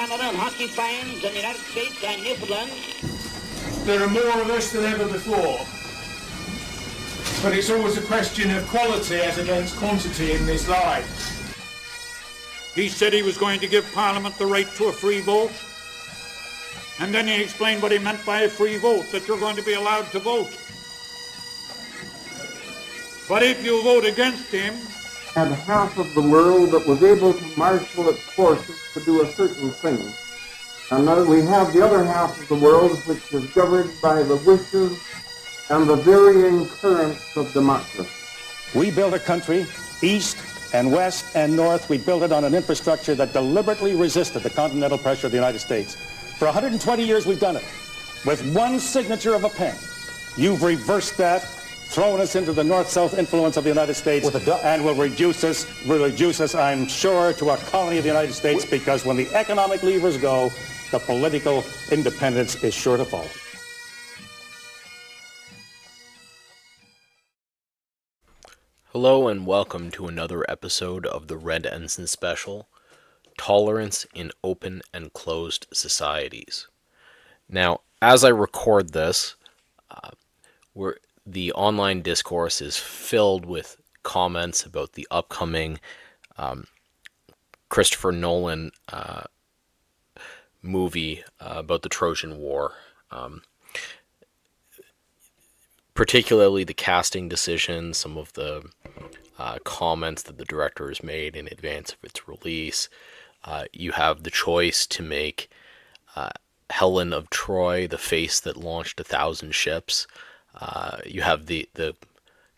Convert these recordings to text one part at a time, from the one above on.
Canada and hockey fans in the United States and Newfoundland. There are more of us than ever before. But it's always a question of quality as against quantity in this life. He said he was going to give Parliament the right to a free vote. And then he explained what he meant by a free vote, that you're going to be allowed to vote. But if you vote against him... And half of the world that was able to marshal its forces to do a certain thing. And now we have the other half of the world which is governed by the wishes and the varying currents of democracy. We built a country, east and west and north. We built it on an infrastructure that deliberately resisted the continental pressure of the United States. For 120 years we've done it, with one signature of a pen. You've reversed that, thrown us into the north-south influence of the United States, and will reduce us, I'm sure, to a colony of the United States, because when the economic levers go, the political independence is sure to follow. Hello and welcome to another episode of the Red Ensign Special, Tolerance in Open and Closed Societies. Now, as I record this, the online discourse is filled with comments about the upcoming Christopher Nolan movie about the Trojan War. Particularly the casting decisions, some of the comments that the director has made in advance of its release. You have the choice to make Helen of Troy the face that launched 1,000 ships. You have the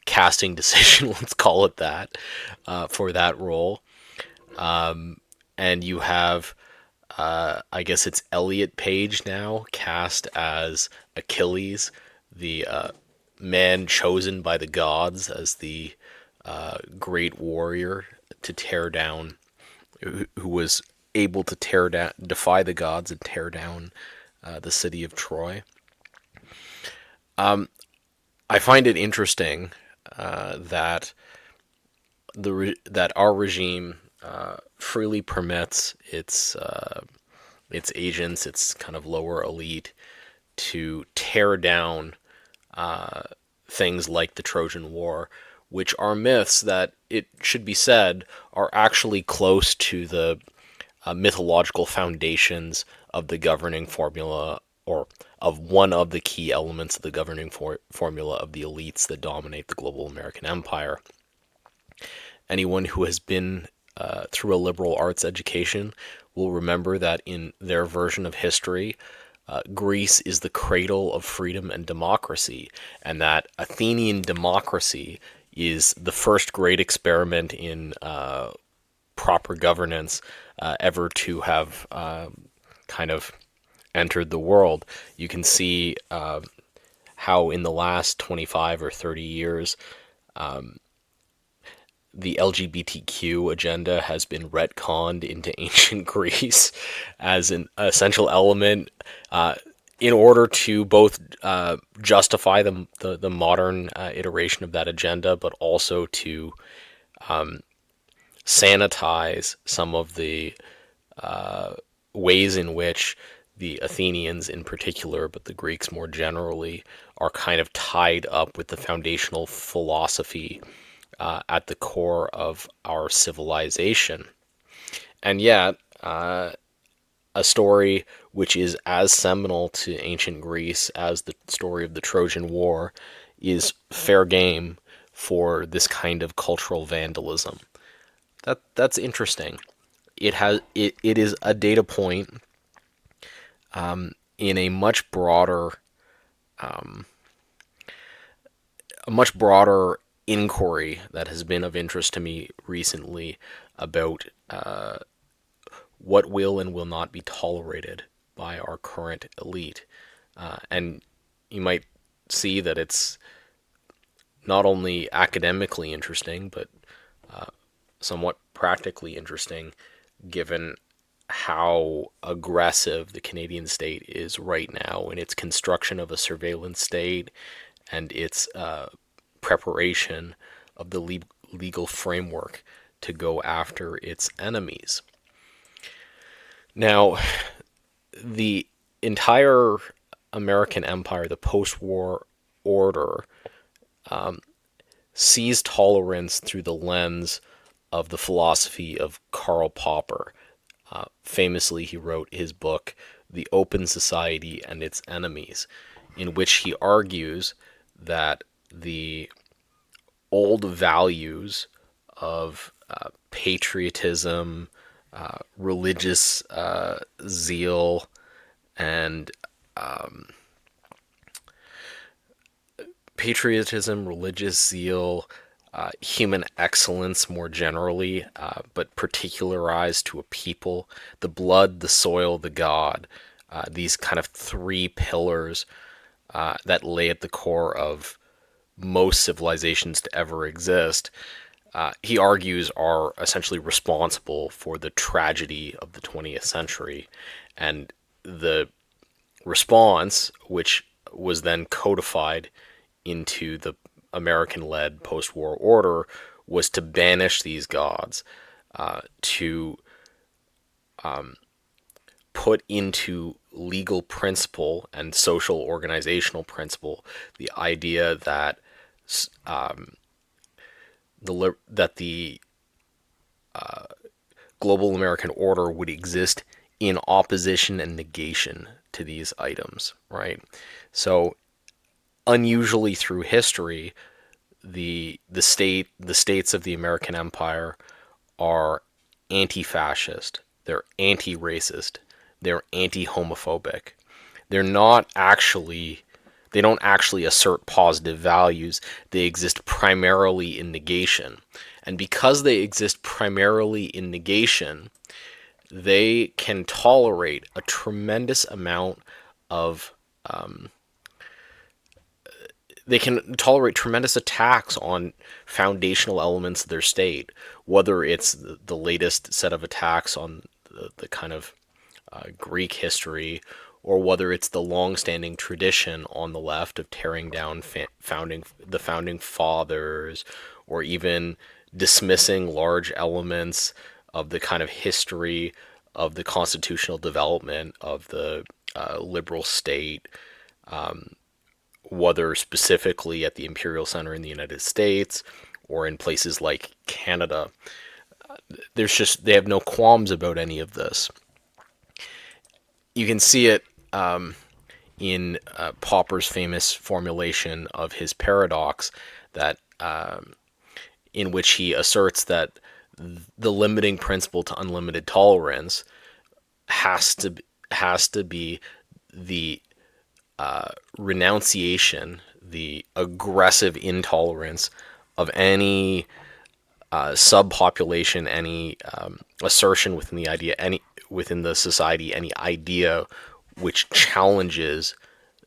casting decision, let's call it that, for that role. And you have, I guess it's Elliot Page now, cast as Achilles, the man chosen by the gods as the great warrior to tear down, who was able to defy the gods and tear down the city of Troy. I find it interesting that our regime freely permits its agents, its kind of lower elite, to tear down things like the Trojan War, which are myths that, it should be said, are actually close to the mythological foundations of the governing formula, or of one of the key elements of the governing formula of the elites that dominate the global American empire. Anyone who has been through a liberal arts education will remember that in their version of history, Greece is the cradle of freedom and democracy, and that Athenian democracy is the first great experiment in proper governance ever to have kind of entered the world. You can see how in the last 25 or 30 years, the LGBTQ agenda has been retconned into ancient Greece as an essential element in order to both justify the modern iteration of that agenda, but also to sanitize some of the ways in which the Athenians in particular, but the Greeks more generally, are kind of tied up with the foundational philosophy at the core of our civilization. And yet, a story which is as seminal to ancient Greece as the story of the Trojan War is fair game for this kind of cultural vandalism. That's interesting. It is a data point in a much broader inquiry that has been of interest to me recently about what will and will not be tolerated by our current elite. And you might see that it's not only academically interesting, but somewhat practically interesting, given how aggressive the Canadian state is right now in its construction of a surveillance state and its preparation of the legal framework to go after its enemies. Now, the entire American empire, the post-war order, sees tolerance through the lens of the philosophy of Karl Popper. Famously, he wrote his book, The Open Society and Its Enemies, in which he argues that the old values of patriotism, religious zeal, and human excellence more generally, but particularized to a people, the blood, the soil, the God, these kind of three pillars that lay at the core of most civilizations to ever exist, he argues are essentially responsible for the tragedy of the 20th century. And the response, which was then codified into the American-led post-war order, was to banish these gods, to put into legal principle and social organizational principle the idea that the global American order would exist in opposition and negation to these items, right? So, unusually through history, the states of the American empire are anti-fascist, they're anti-racist, they're anti-homophobic. They're not actually They don't actually assert positive values. They exist primarily in negation. And because they exist primarily in negation, they can tolerate a tremendous amount of they can tolerate tremendous attacks on foundational elements of their state, whether it's the latest set of attacks on the kind of Greek history, or whether it's the long-standing tradition on the left of tearing down the founding fathers, or even dismissing large elements of the kind of history of the constitutional development of the liberal state, whether specifically at the Imperial Center in the United States or in places like Canada. They have no qualms about any of this. You can see it in Popper's famous formulation of his paradox, that in which he asserts that the limiting principle to unlimited tolerance has to be the renunciation, the aggressive intolerance of any subpopulation, any assertion within the society, any idea which challenges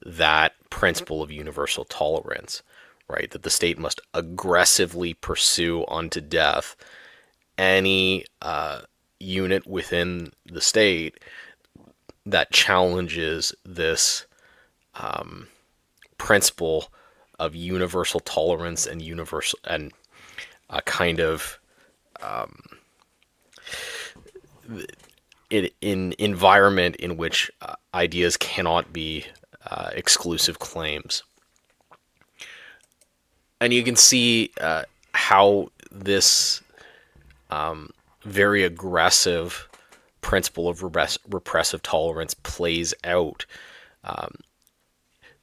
that principle of universal tolerance, right? That the state must aggressively pursue unto death any unit within the state that challenges this principle of universal tolerance and a kind of in environment in which ideas cannot be exclusive claims. And you can see how this very aggressive principle of repressive tolerance plays out.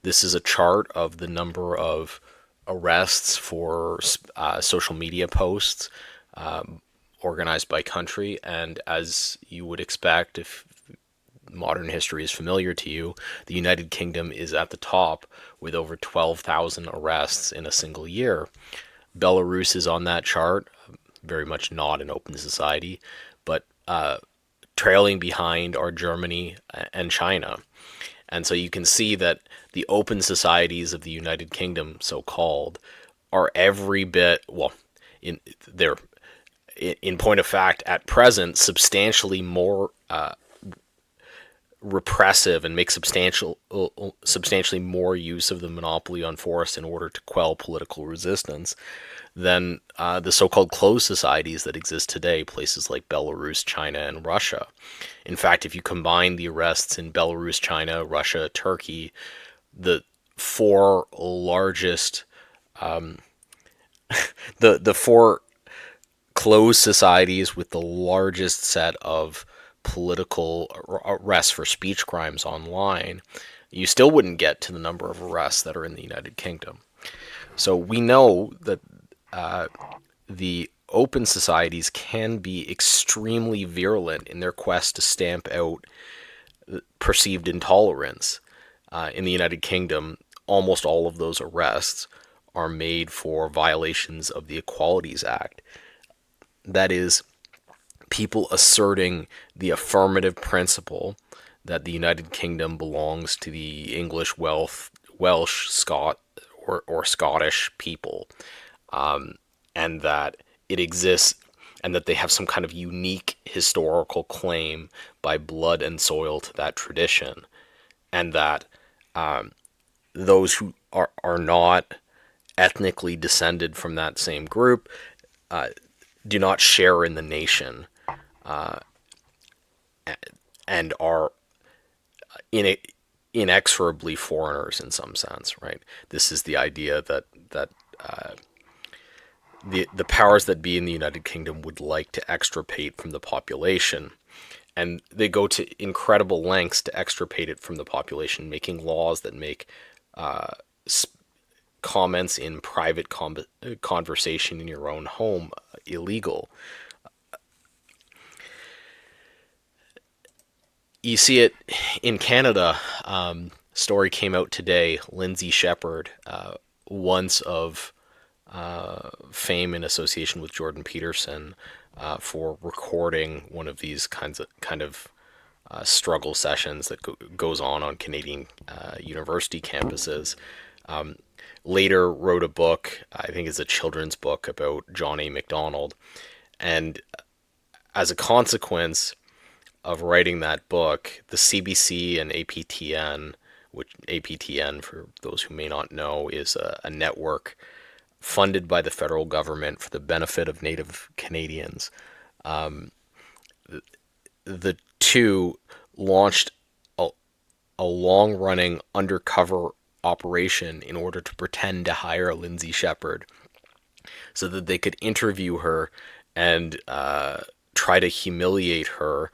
This is a chart of the number of arrests for social media posts organized by country, and as you would expect if modern history is familiar to you, the United Kingdom is at the top with over 12,000 arrests in a single year. Belarus is on that chart, very much not an open society, but trailing behind are Germany and China. And so you can see that the open societies of the United Kingdom, so-called, are every bit, well, they're in point of fact, at present, substantially more repressive and make substantially more use of the monopoly on force in order to quell political resistance than the so-called closed societies that exist today, places like Belarus, China, and Russia. In fact, if you combine the arrests in Belarus, China, Russia, Turkey, the four largest, the four closed societies with the largest set of political arrests for speech crimes online, you still wouldn't get to the number of arrests that are in the United Kingdom. So we know that the open societies can be extremely virulent in their quest to stamp out perceived intolerance. In the United Kingdom, almost all of those arrests are made for violations of the Equalities Act. That is, people asserting the affirmative principle that the United Kingdom belongs to the English, Welsh, or Scottish people, and that it exists, and that they have some kind of unique historical claim by blood and soil to that tradition, and that those who are not ethnically descended from that same group do not share in the nation, and are inexorably foreigners in some sense, right? This is the idea that the powers that be in the United Kingdom would like to extirpate from the population, and they go to incredible lengths to extirpate it from the population, making laws that make comments in private conversation in your own home illegal. You see it in Canada. Story came out today. Lindsay Shepherd, once of fame in association with Jordan Peterson for recording one of these kind of struggle sessions that goes on Canadian university campuses. Later wrote a book, I think it's a children's book, about John A. Macdonald. And as a consequence of writing that book, the CBC and APTN, which APTN, for those who may not know, is a network funded by the federal government for the benefit of Native Canadians. The two launched a long-running undercover operation in order to pretend to hire Lindsay Shepherd so that they could interview her and try to humiliate her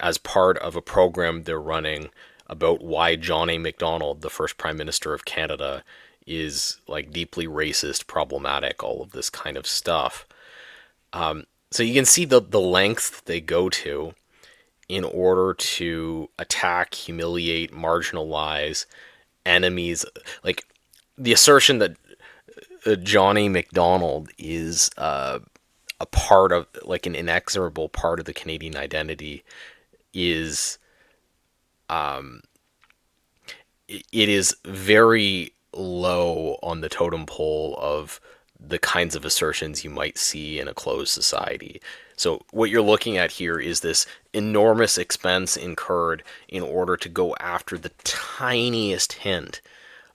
as part of a program they're running about why John A. Macdonald, the first Prime Minister of Canada, is like deeply racist, problematic, all of this kind of stuff. So you can see the lengths they go to in order to attack, humiliate, marginalize enemies. Like the assertion that John A. Macdonald is a part of, like, an inexorable part of the Canadian identity is it is very low on the totem pole of the kinds of assertions you might see in a closed society. So what you're looking at here is this enormous expense incurred in order to go after the tiniest hint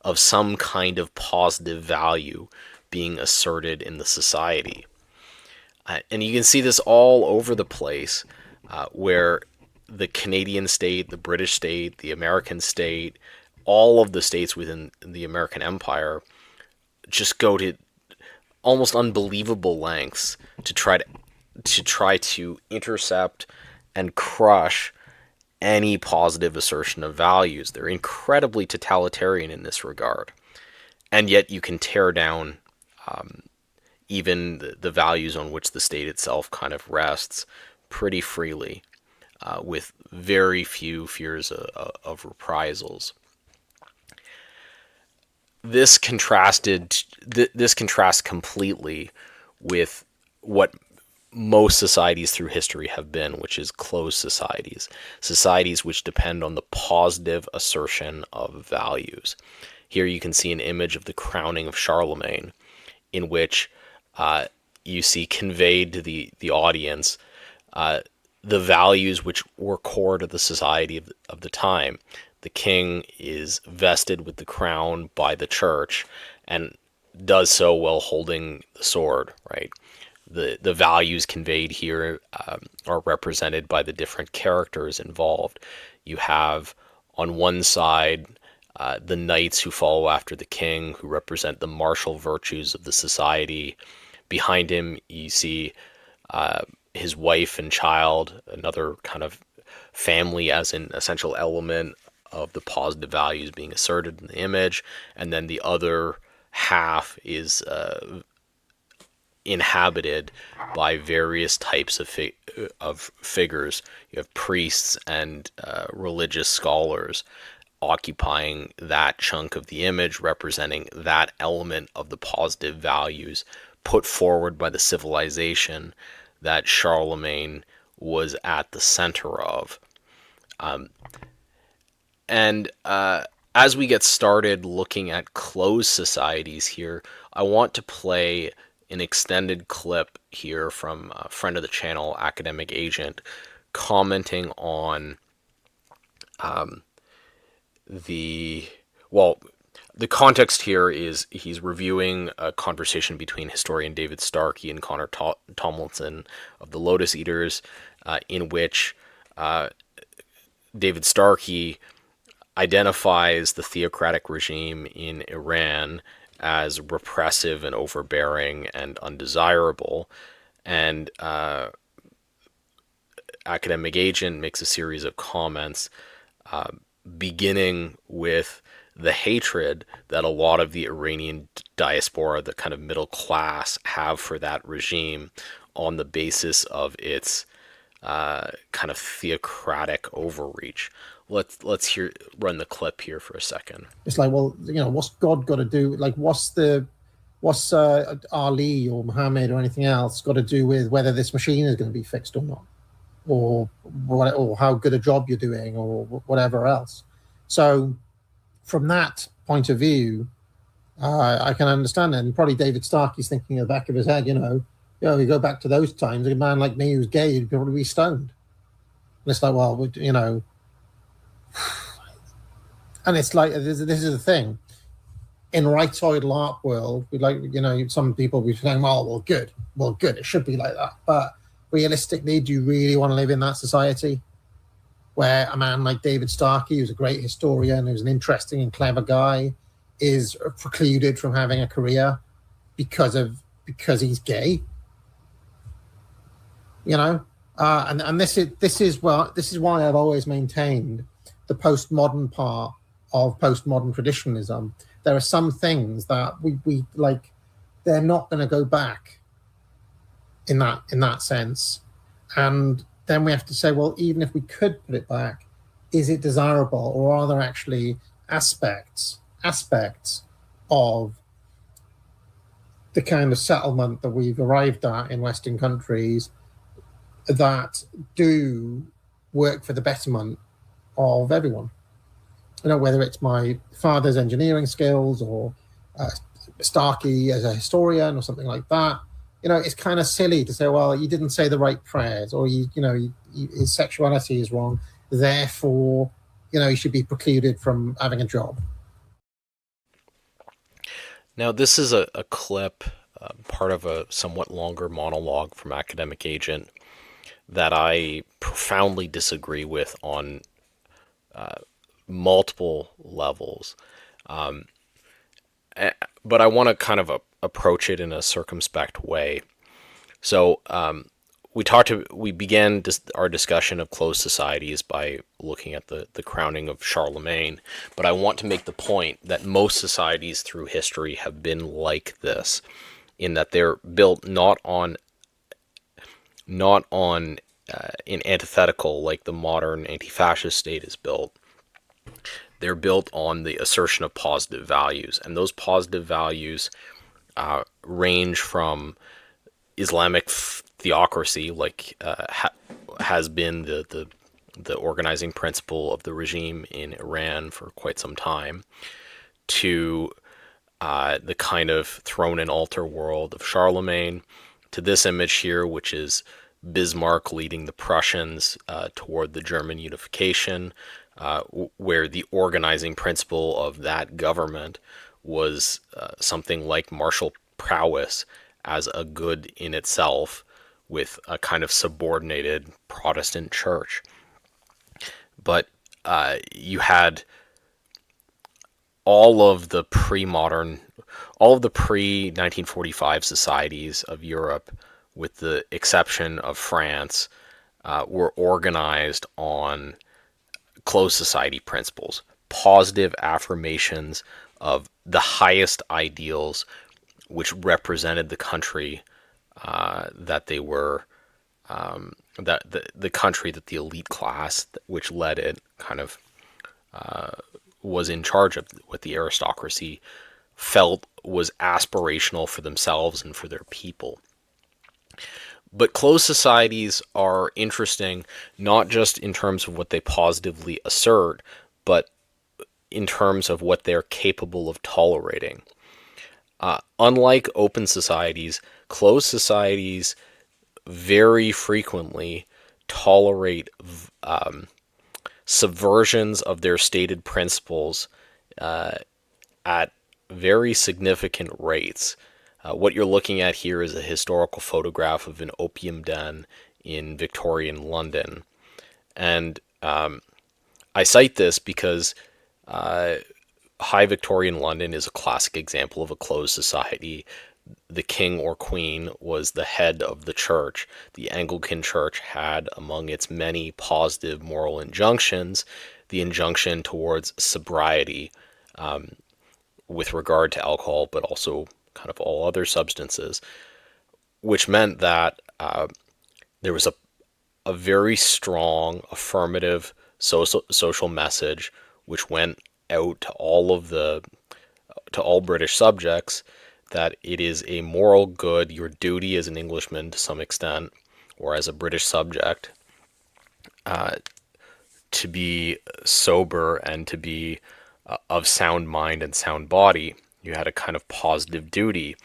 of some kind of positive value being asserted in the society. And you can see this all over the place, where the Canadian state, the British state, the American state, all of the states within the American empire just go to almost unbelievable lengths to try to intercept and crush any positive assertion of values. They're incredibly totalitarian in this regard. And yet you can tear down even the values on which the state itself kind of rests pretty freely, with very few fears of reprisals. This contrasts completely with what most societies through history have been, which is closed societies which depend on the positive assertion of values. Here you can see an image of the crowning of Charlemagne, in which you see conveyed to the audience the values which were core to the society of the time. The king is vested with the crown by the church and does so while holding the sword, right? The values conveyed here are represented by the different characters involved. You have on one side the knights who follow after the king, who represent the martial virtues of the society. Behind him, you see his wife and child, another kind of family as an essential element of the positive values being asserted in the image. And then the other half is inhabited by various types of figures. You have priests and religious scholars occupying that chunk of the image, representing that element of the positive values put forward by the civilization that Charlemagne was at the center of. And as we get started looking at closed societies here, I want to play an extended clip here from a friend of the channel, Academic Agent, commenting on the context here is he's reviewing a conversation between historian David Starkey and Connor Tomlinson of the Lotus Eaters, in which David Starkey identifies the theocratic regime in Iran as repressive and overbearing and undesirable, and Academic Agent makes a series of comments beginning with the hatred that a lot of the Iranian diaspora, the kind of middle class, have for that regime on the basis of its kind of theocratic overreach. Let's run the clip here for a second. It's like, well, what's God got to do? Like, what's Ali or Muhammad or anything else got to do with whether this machine is going to be fixed or not, or how good a job you're doing, or whatever else? So, from that point of view, I can understand it. And probably David Starkey's thinking in the back of his head, you go back to those times, a man like me who's gay would probably be stoned. And it's like, well, and it's like, this is the thing. In rightoid art world, we like, some people will be saying, well, good, it should be like that. But realistically, do you really want to live in that society where a man like David Starkey, who's a great historian, who's an interesting and clever guy, is precluded from having a career because he's gay? And this is why I've always maintained the postmodern part of postmodern traditionalism. There are some things that we like, they're not going to go back in that sense. And then we have to say, well, even if we could put it back, is it desirable, or are there actually aspects of the kind of settlement that we've arrived at in Western countries that do work for the betterment of everyone? Whether it's my father's engineering skills or Starkey as a historian or something like that. It's kind of silly to say, well, you didn't say the right prayers, or his sexuality is wrong, therefore, he should be precluded from having a job. Now, this is a clip, part of a somewhat longer monologue from Academic Agent that I profoundly disagree with on multiple levels. But I want to kind of approach it in a circumspect way. So we began our discussion of closed societies by looking at the crowning of Charlemagne, but I want to make the point that most societies through history have been like this, in that they're built not on an antithetical like the modern anti-fascist state is built. They're built on the assertion of positive values, and those positive values range from Islamic theocracy, like has been the organizing principle of the regime in Iran for quite some time, to the kind of throne and altar world of Charlemagne, to this image here, which is Bismarck leading the Prussians toward the German unification, where the organizing principle of that government was something like martial prowess as a good in itself, with a kind of subordinated Protestant church. But you had all of the pre-1945 societies of Europe, with the exception of France, were organized on closed society principles, positive affirmations of the highest ideals which represented the country that they were, that the country that the elite class which led it kind of was in charge of, what the aristocracy felt was aspirational for themselves and for their people. But closed societies are interesting not just in terms of what they positively assert, but in terms of what they're capable of tolerating. Unlike open societies, closed societies very frequently tolerate subversions of their stated principles at very significant rates. What you're looking at here is a historical photograph of an opium den in Victorian London. And I cite this because High Victorian London is a classic example of a closed society. The king or queen was the head of the church. The Anglican Church had, among its many positive moral injunctions, the injunction towards sobriety with regard to alcohol, but also kind of all other substances, which meant that there was a very strong affirmative social message which went out to all British subjects, that it is a moral good, your duty as an Englishman to some extent, or as a British subject, to be sober and to be of sound mind and sound body. You had a kind of positive duty.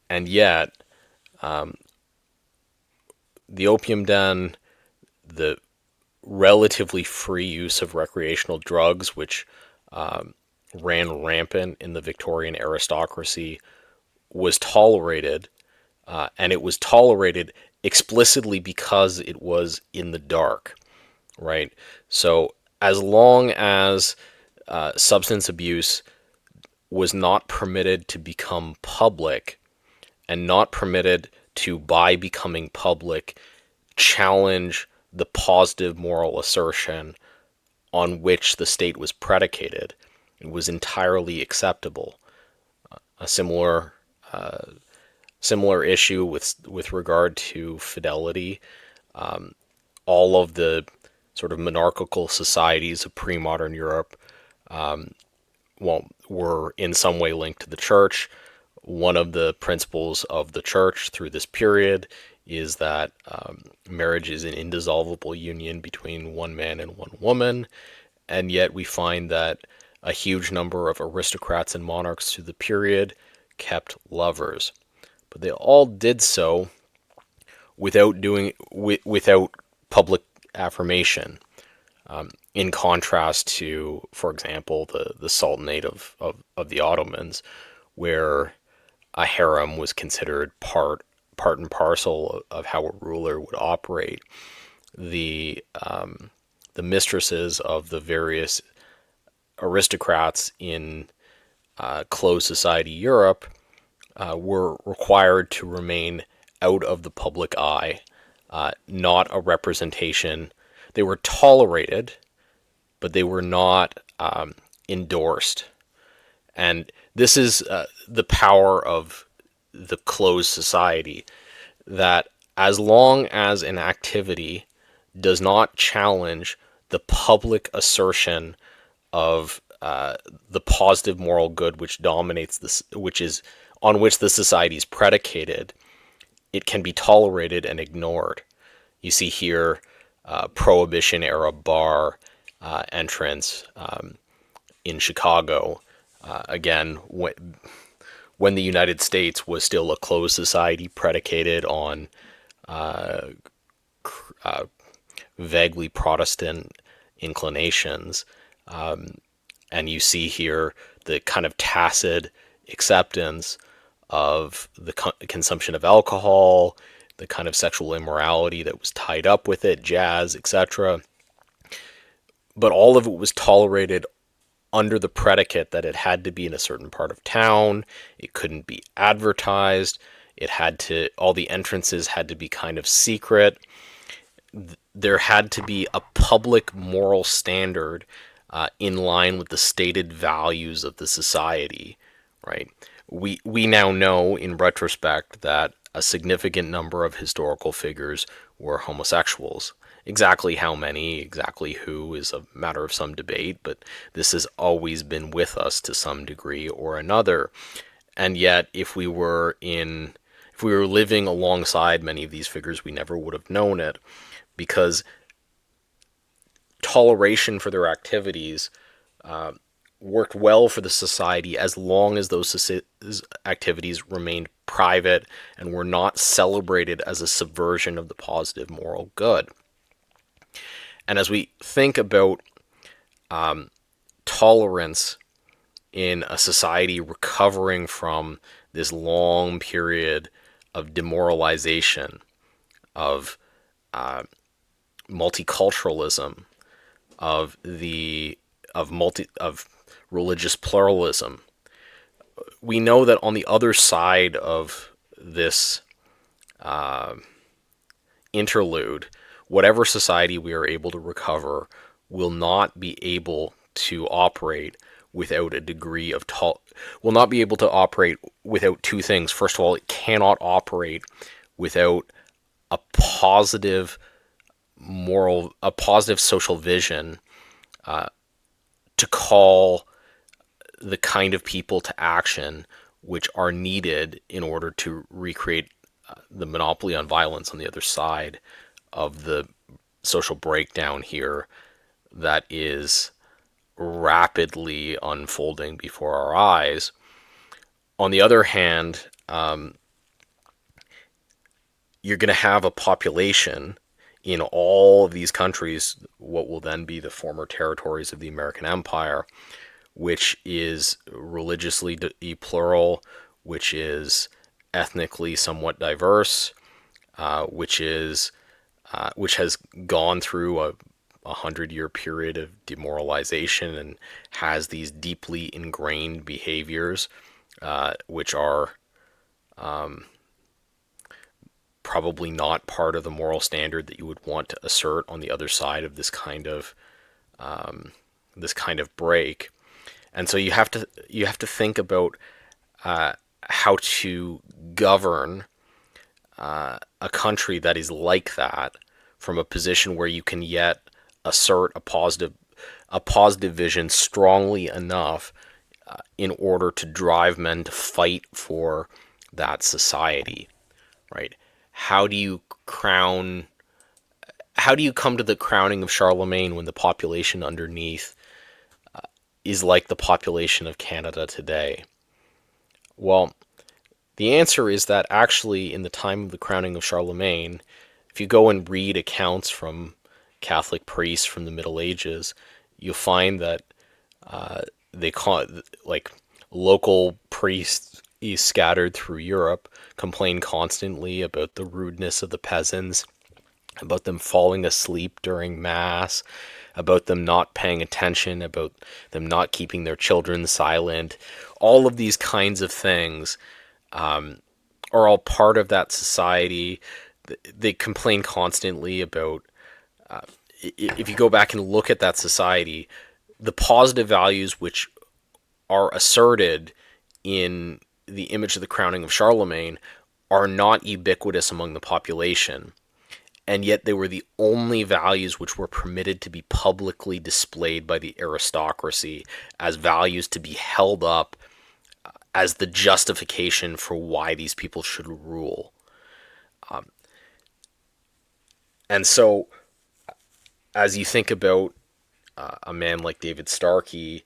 And yet, the opium den, the relatively free use of recreational drugs, which ran rampant in the Victorian aristocracy, was tolerated, and it was tolerated explicitly because it was in the dark, right? So as long as substance abuse was not permitted to become public, and not permitted to, by becoming public, challenge the positive moral assertion on which the state was predicated, it was entirely acceptable. A similar issue with regard to fidelity. All of the sort of monarchical societies of pre-modern Europe were in some way linked to the church. One of the principles of the church through this period is that marriage is an indissoluble union between one man and one woman, and yet we find that a huge number of aristocrats and monarchs through the period kept lovers. But they all did so without public affirmation. In contrast to, for example, the Sultanate of the Ottomans, where a harem was considered part and parcel of how a ruler would operate. The mistresses of the various aristocrats in closed society Europe were required to remain out of the public eye, not a representation. They were tolerated, but they were not endorsed. And this is the power of the closed society, that as long as an activity does not challenge the public assertion of the positive moral good which dominates this, on which the society is predicated, it can be tolerated and ignored. You see here Prohibition era bar entrance in Chicago. Again, when the United States was still a closed society predicated on vaguely Protestant inclinations. And you see here the kind of tacit acceptance of the consumption of alcohol, the kind of sexual immorality that was tied up with it, jazz, etc. But all of it was tolerated under the predicate that it had to be in a certain part of town, it couldn't be advertised, all the entrances had to be kind of secret. There had to be a public moral standard in line with the stated values of the society, right? We now know in retrospect that a significant number of historical figures were homosexuals. Exactly how many, exactly who, is a matter of some debate, but this has always been with us to some degree or another. And yet, if we were living alongside many of these figures, we never would have known it, because toleration for their activities worked well for the society as long as those activities remained private and were not celebrated as a subversion of the positive moral good. And as we think about tolerance in a society recovering from this long period of demoralization, of multiculturalism, of religious pluralism, we know that on the other side of this interlude, whatever society we are able to recover will not be able to operate without a degree of will not be able to operate without two things. First of all, it cannot operate without a positive social vision to call the kind of people to action which are needed in order to recreate the monopoly on violence on the other side of the social breakdown here that is rapidly unfolding before our eyes. On the other hand, you're going to have a population in all of these countries, what will then be the former territories of the American Empire, which is religiously plural, which is ethnically somewhat diverse, which has gone through a 100-year period of demoralization and has these deeply ingrained behaviors, which are probably not part of the moral standard that you would want to assert on the other side of this kind of break. And so you have to think about how to govern a country that is like that from a position where you can yet assert a positive vision strongly enough in order to drive men to fight for that society, right? How do you come to the crowning of Charlemagne when the population underneath is like the population of Canada today? Well, the answer is that actually in the time of the crowning of Charlemagne, if you go and read accounts from Catholic priests from the Middle Ages, you'll find that they call it, like, local priests scattered through Europe complain constantly about the rudeness of the peasants, about them falling asleep during Mass, about them not paying attention, about them not keeping their children silent. All of these kinds of things are all part of that society. They complain constantly about, if you go back and look at that society, the positive values which are asserted in the image of the crowning of Charlemagne are not ubiquitous among the population. And yet they were the only values which were permitted to be publicly displayed by the aristocracy as values to be held up as the justification for why these people should rule. And so, as you think about a man like David Starkey,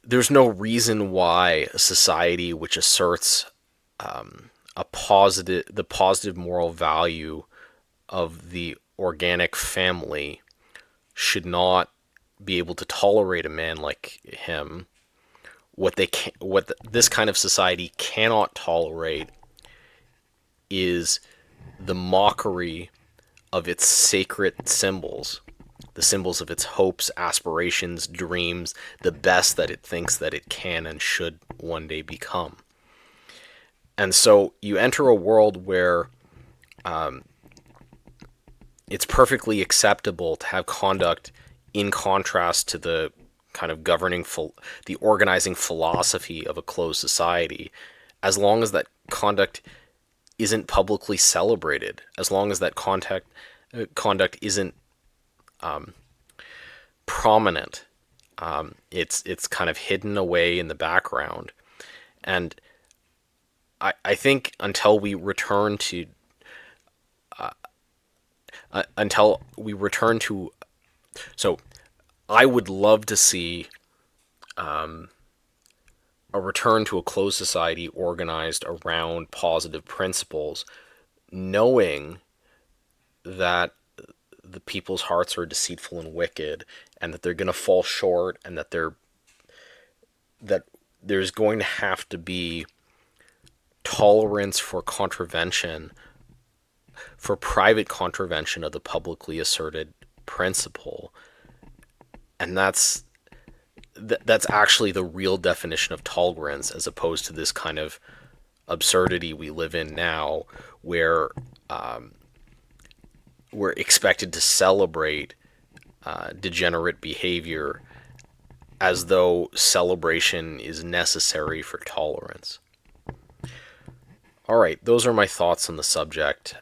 there's no reason why a society which asserts the positive moral value of the organic family should not be able to tolerate a man like him. What this kind of society cannot tolerate is the mockery of its sacred symbols, the symbols of its hopes, aspirations, dreams, the best that it thinks that it can and should one day become. And so you enter a world where it's perfectly acceptable to have conduct in contrast to the kind of the organizing philosophy of a closed society, as long as that conduct isn't publicly celebrated, as long as that conduct isn't prominent. It's kind of hidden away in the background. And I think until we return to so I would love to see a return to a closed society organized around positive principles, knowing that the people's hearts are deceitful and wicked, and that they're going to fall short, and that there's going to have to be tolerance for contravention, for private contravention of the publicly asserted principle. And that's actually the real definition of tolerance, as opposed to this kind of absurdity we live in now, where we're expected to celebrate degenerate behavior as though celebration is necessary for tolerance. All right, those are my thoughts on the subject.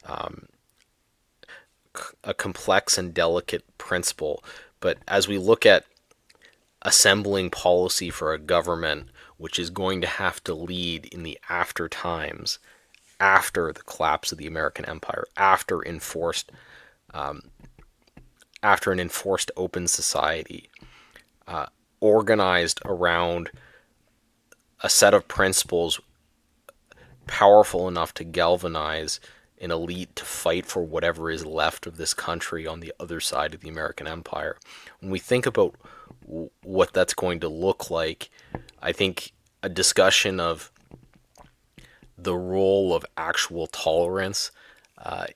A complex and delicate principle, but as we look at assembling policy for a government which is going to have to lead in the after times, after the collapse of the American Empire, after an enforced open society, organized around a set of principles powerful enough to galvanize an elite to fight for whatever is left of this country on the other side of the American Empire. When we think about what that's going to look like, I think a discussion of the role of actual tolerance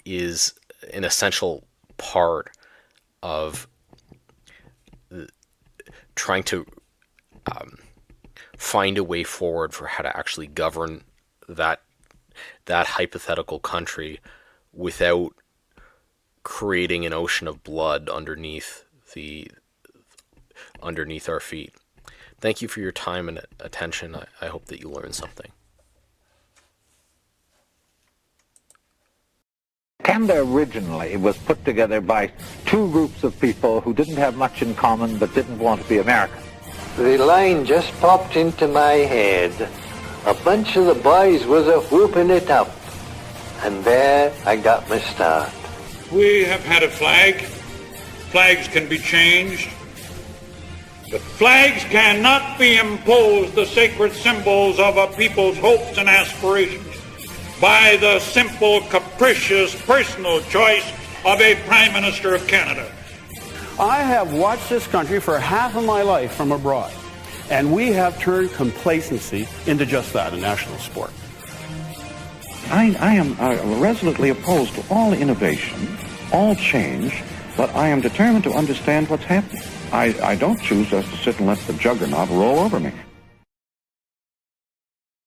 is an essential part of trying to find a way forward for how to actually govern that hypothetical country without creating an ocean of blood underneath our feet. Thank you for your time and attention. I hope that you learned something. Canada originally was put together by two groups of people who didn't have much in common but didn't want to be American. The line just popped into my head. A bunch of the boys was a-whooping it up. And there I got my start. We have had a flag. Flags can be changed. But flags cannot be imposed, the sacred symbols of a people's hopes and aspirations, by the simple, capricious, personal choice of a Prime Minister of Canada. I have watched this country for half of my life from abroad, and we have turned complacency into just that, a national sport. I am resolutely opposed to all innovation, all change, but I am determined to understand what's happening. I don't choose just to sit and let the juggernaut roll over me.